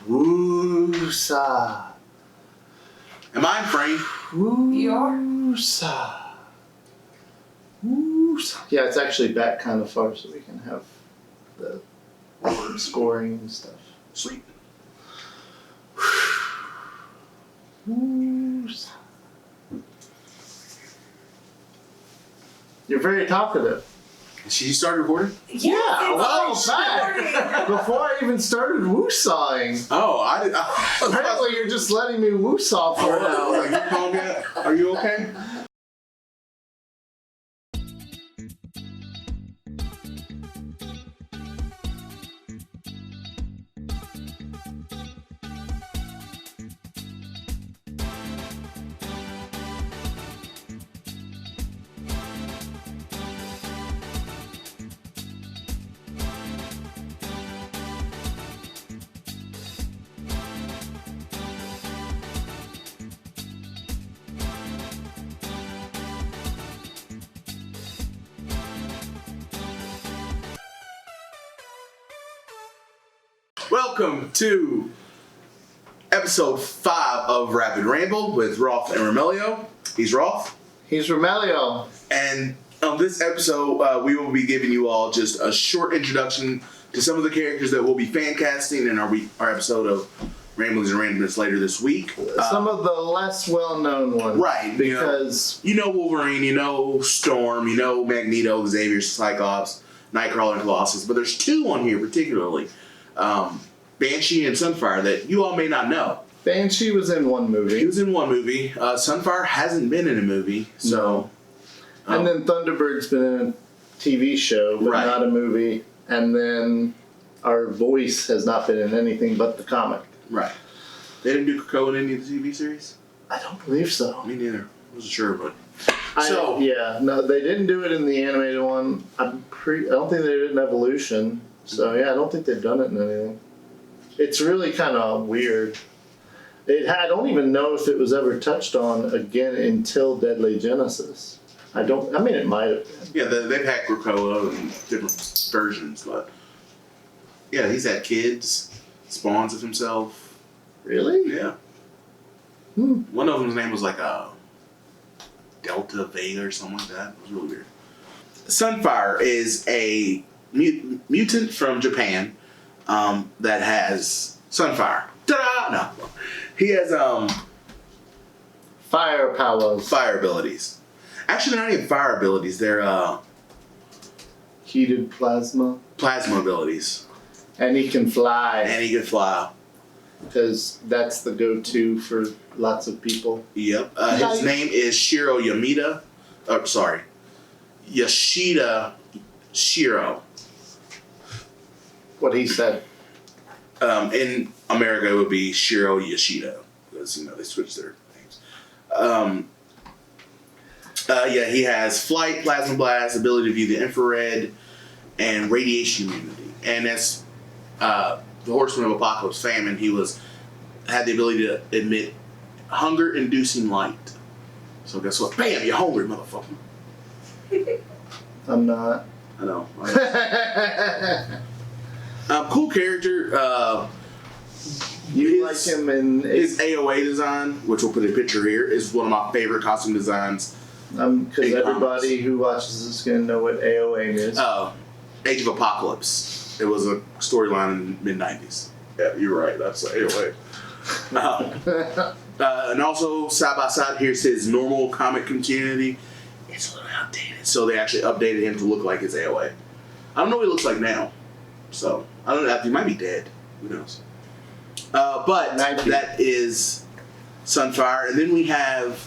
Woosa. Am I in frame? Woosa. Woosa. Yeah, it's actually back kind of far so we can have the scoring and stuff. Sweet. Woosa. You're very talkative. She started recording? Yeah, well, back. Before I even started woosawing. Oh, I did. Apparently, you're just letting me woosaw for an hour. Are you calm yet? Are you okay? Welcome to episode 5 of Rapid Ramble with Roth and Romelio. He's Roth. He's Romelio. And on this episode, we will be giving you all just a short introduction to some of the characters that we'll be fan casting in our episode of Ramblings and Randomness later this week. Some of the less well-known ones. Right. Because... You know Wolverine, you know Storm, you know Magneto, Xavier, Cyclops, Nightcrawler, and Colossus. But there's 2 on here particularly. Banshee and Sunfire that you all may not know. Banshee was in one movie. He was in one movie. Sunfire hasn't been in a movie, so. No. And then Thunderbird's been in a TV show, but not a movie. And then our voice has not been in anything but the comic. Right. They didn't do Krakoa in any of the TV series? I don't believe so. Me neither. I wasn't sure, but. No, they didn't do it in the animated one. I don't think they did it in Evolution. So yeah, I don't think they've done it in anything. It's really kind of weird. I don't even know if it was ever touched on again until Deadly Genesis. It might have been. Yeah, they've had Krakoa in different versions, but yeah, he's had kids, spawns of himself. Really? Yeah. One of them's name was like Delta Vega or something like that. It was really weird. Sunfire is a mutant from Japan that has Sunfire. Ta-da! No. He has fire powers. Fire abilities. Actually, they're not even fire abilities. They're heated plasma. Plasma abilities. And he can fly. Because that's the go-to for lots of people. Yep. His name is Shiro Yamida. Yoshida Shiro. What he said. In America, it would be Shiro Yoshida. Because, they switched their names. He has flight, plasma blast, ability to view the infrared, and radiation immunity. And that's the Horseman of Apocalypse Famine. He had the ability to emit hunger-inducing light. So guess what? Bam! You're hungry, motherfucker. I'm not. I know. Cool character. You like him in... His AOA design, which we'll put a picture here, is one of my favorite costume designs. Because everybody who watches this is going to know what AOA is. Age of Apocalypse. It was a storyline in the mid-90s. Yeah, you're right. That's AOA. And also, side by side, here's his normal comic continuity. It's a little outdated. So they actually updated him to look like his AOA. I don't know what he looks like now. So, I don't know. He might be dead. Who knows? But that is Sunfire. And then we have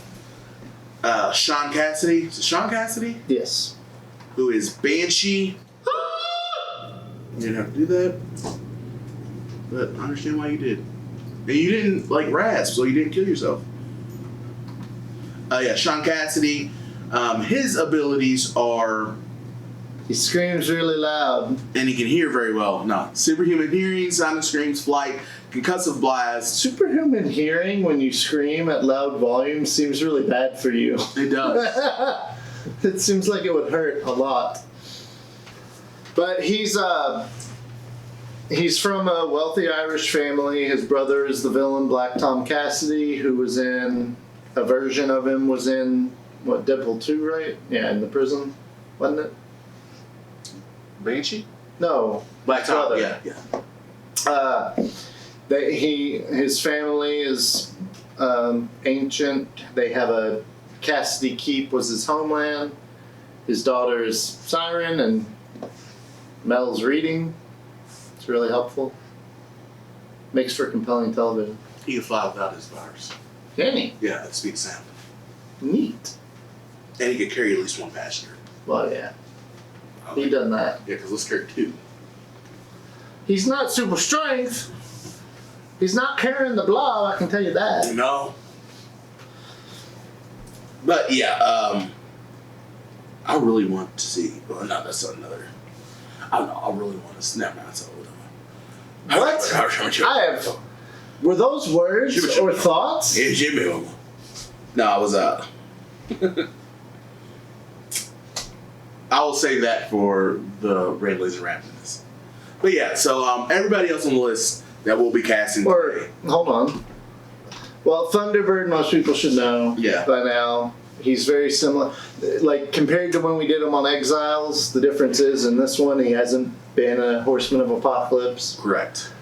Sean Cassidy. Is it Sean Cassidy? Yes. Who is Banshee. You didn't have to do that. But I understand why you did. And you didn't like rasp, so you didn't kill yourself. Sean Cassidy. His abilities are... He screams really loud. And he can hear very well. No. Superhuman hearing, sonic screams, flight, concussive blast. Superhuman hearing when you scream at loud volumes seems really bad for you. It does. It seems like it would hurt a lot. But he's He's from a wealthy Irish family. His brother is the villain, Black Tom Cassidy, who was in a version of him was in what, Deadpool 2, right? Yeah, in the prison, wasn't it? Banshee? No, Black Tom. brother. Yeah. His family is ancient. They have a Cassidy Keep was his homeland. His daughter is Siren, and Mel's reading. It's really helpful. Makes for compelling television. He can fly without his virus. Can he? Yeah, at speed of sound. Neat. And he could carry at least one passenger. Well, yeah. He done that. Yeah, because let's carry 2. He's not super strength. He's not carrying the blob, I can tell you that. No. But yeah, I really want to see. Well, no, that's another. I don't know. I really want to snap my ass over. What? I have. Were those words or thoughts? Yeah, Jimmy. No, I was I will say that for the Ramblings and Randomness. But yeah, so everybody else on the list that will be casting today. Hold on. Well, Thunderbird, most people should know by now. He's very similar. Like, compared to when we did him on Exiles, the difference is in this one, he hasn't been a Horseman of Apocalypse. Correct.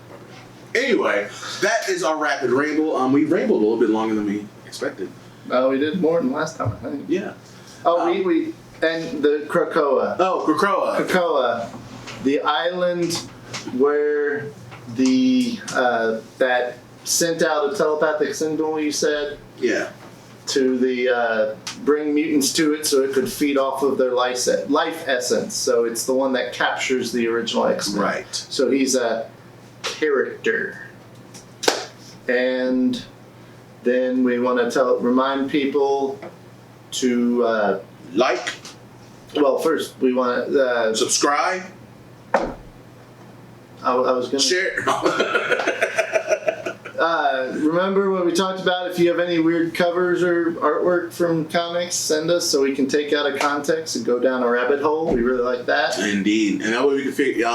Anyway, that is our rapid ramble. We rambled a little bit longer than we expected. We did more than last time, I think. Yeah. Oh, we and the Krakoa. Oh, Krakoa. Krakoa, the island where the that sent out a telepathic signal, you said? Yeah. To the bring mutants to it so it could feed off of their life essence. So it's the one that captures the original X-Men. Right. So he's a character. And then we want to remind people to like. Well, first we want to subscribe. I was gonna share. Remember what we talked about? If you have any weird covers or artwork from comics, send us so we can take out of context and go down a rabbit hole. We really like that. Indeed, and that way we can figure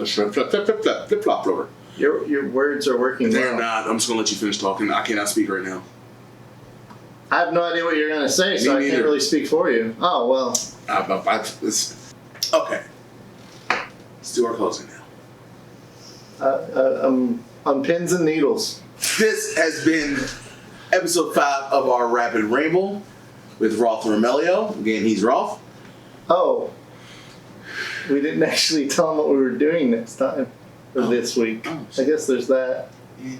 flip flop over. Your words are working. They're not. I'm just gonna let you finish talking. I cannot speak right now. I have no idea what you're gonna say, so I can't really speak for you. Oh well. Okay. Let's do our closing now. On pins and needles. This has been episode 5 of our Rapid Ramble with Roth and Romelio. Again, he's Roth. Oh. We didn't actually tell him what we were doing next time. Or this week. Oh, I guess there's that. Yeah.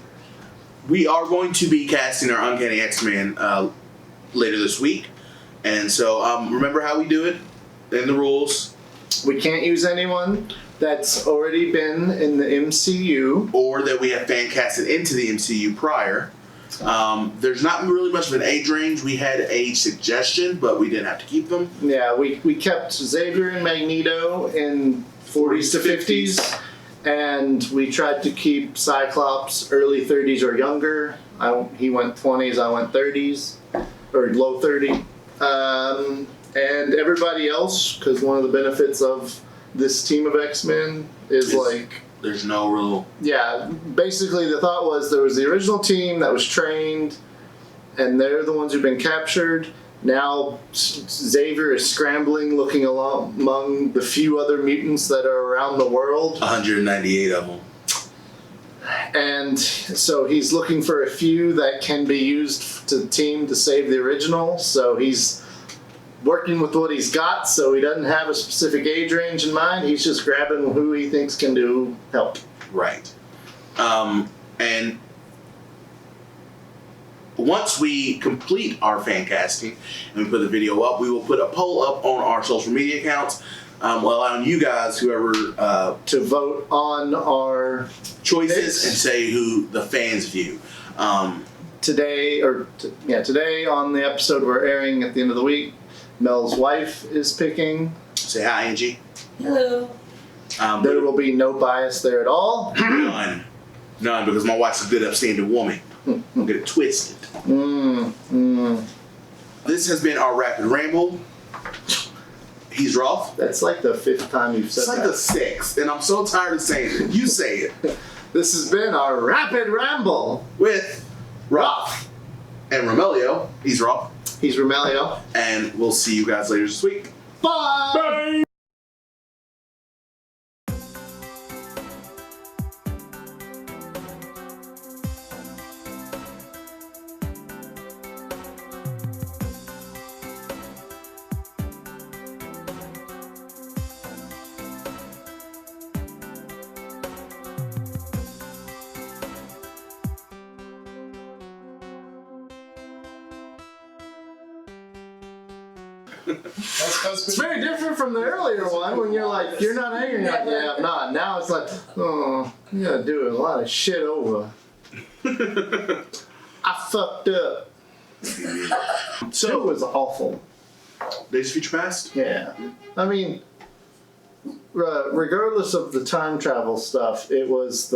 We are going to be casting our Uncanny X-Men later this week. And so remember how we do it and the rules. We can't use anyone that's already been in the MCU. Or that we have fan casted into the MCU prior. There's not really much of an age range. We had age suggestion, but we didn't have to keep them. Yeah, we kept Xavier and Magneto in 40s to 50s. And we tried to keep Cyclops early 30s or younger. He went 20s, I went 30s. Or low 30. And everybody else, because one of the benefits of this team of X-Men is there's no real... Yeah, basically the thought was there was the original team that was trained, and they're the ones who've been captured. Now Xavier is scrambling, looking among the few other mutants that are around the world. 198 of them. And so he's looking for a few that can be used to team to save the original. So he's working with what he's got, so he doesn't have a specific age range in mind. He's just grabbing who he thinks can do help. Right. And once we complete our fan casting and we put the video up, we will put a poll up on our social media accounts, allowing you guys, whoever, to vote on our choices and say who the fans view. Today on the episode we're airing at the end of the week, Mel's wife is picking. Say hi, Angie. Hello. There will be no bias there at all. None, because my wife's a good, upstanding woman. Don't get it twisted. This has been our Rapid Ramble. He's Roth. That's like the 5th time you've said It's like that. the 6th, and I'm so tired of saying it. You say it. This has been our Rapid Ramble With Roth and Romelio. He's Roth. He's Romelio. And we'll see you guys later this week. Bye! Bye! It's very different from the earlier one when you're like, you're not angry. You're like, yeah, I'm not. Now it's like, oh, you gotta do a lot of shit over. I fucked up. So it was awful. Days of Future Past? Yeah. I mean, regardless of the time travel stuff, it was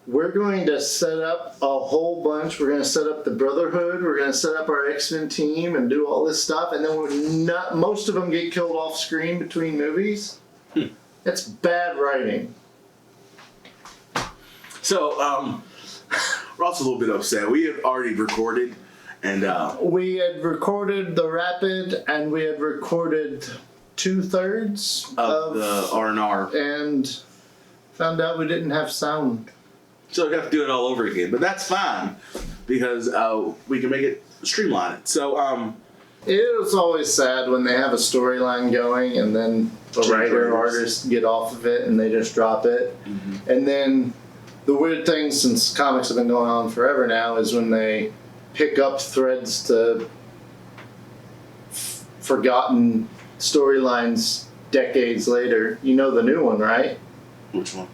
we're going to set up a whole bunch. We're going to set up the Brotherhood. We're going to set up our X-Men team and do all this stuff. And then most of them get killed off screen between movies. That's bad writing. So, we're also a little bit upset. We had already recorded, and We had recorded the Rapid, and we had recorded 2/3 of the R&R. and found out we didn't have sound. So we have to do it all over again, but that's fine because we can make it streamline it. So It was always sad when they have a storyline going and then the writer or artist get off of it and they just drop it. Mm-hmm. And then the weird thing, since comics have been going on forever now, is when they pick up threads to forgotten storylines decades later. You know the new one, right? which one?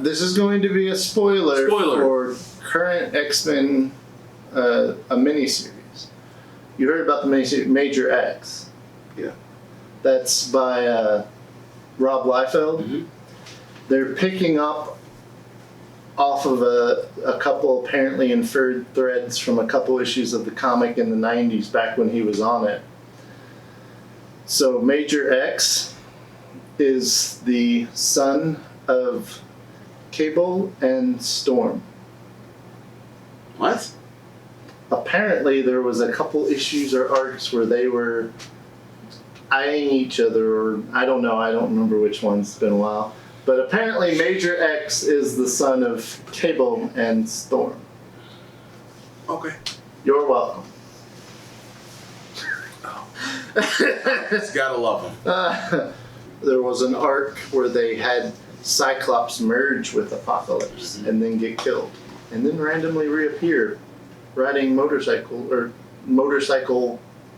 This is going to be a spoiler for current X-Men, a miniseries. You heard about the miniseries Major X? Yeah. That's by Rob Liefeld. Mm-hmm. They're picking up off of a couple apparently inferred threads from a couple issues of the comic in the 90s, back when he was on it. So Major X is the son of Cable and Storm. What? Apparently there was a couple issues or arcs where they were eyeing each other, or I don't know, I don't remember which one, it's been a while. But apparently Major X is the son of Cable and Storm. Okay. You're welcome. Just gotta love them. There was an arc where they had Cyclops merge with Apocalypse and then get killed, and then randomly reappear riding motorcycle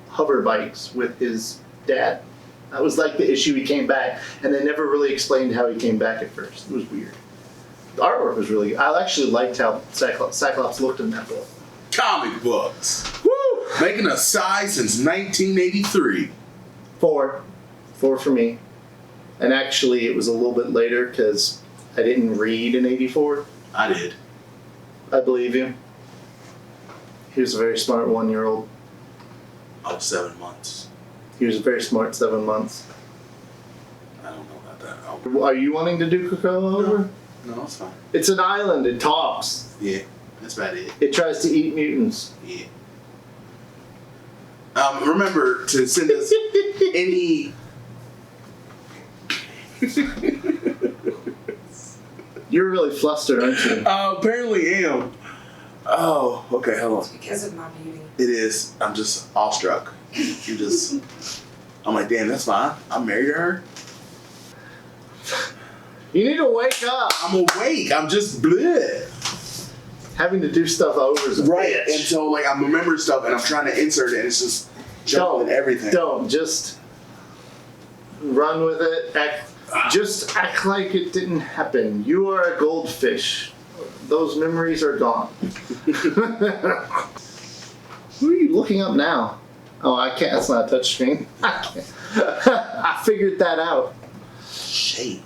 hover bikes with his dad. That was like the issue he came back, and they never really explained how he came back at first. It was weird. The artwork was really good. I actually liked how Cyclops looked in that book. Comic books. Woo! Making a size since 1983. 4 for me. And actually it was a little bit later because I didn't read in 84. I did. I believe you. He was a very smart 1-year-old. I was 7 months. He was a very smart 7 months. I don't know about that. Are you wanting to do Krakoa over? No, it's fine. It's an island. It talks. Yeah, that's about it. It tries to eat mutants. Yeah. Remember to send us any. You're really flustered, aren't you? Apparently am. Oh, okay, hold on. Because of my beauty. It is. I'm just awestruck. I'm like, damn, that's fine. I'm married to her. You need to wake up. I'm awake. I'm just bleh. Having to do stuff over is a Right. bitch. And so, like, I'm remembering stuff and I'm trying to insert it and it's just jumbling everything. Don't. Just run with it. Just act like it didn't happen. You are a goldfish. Those memories are gone. Who are you looking up now? Oh, I can't. That's not a touch screen. I figured that out. Shade.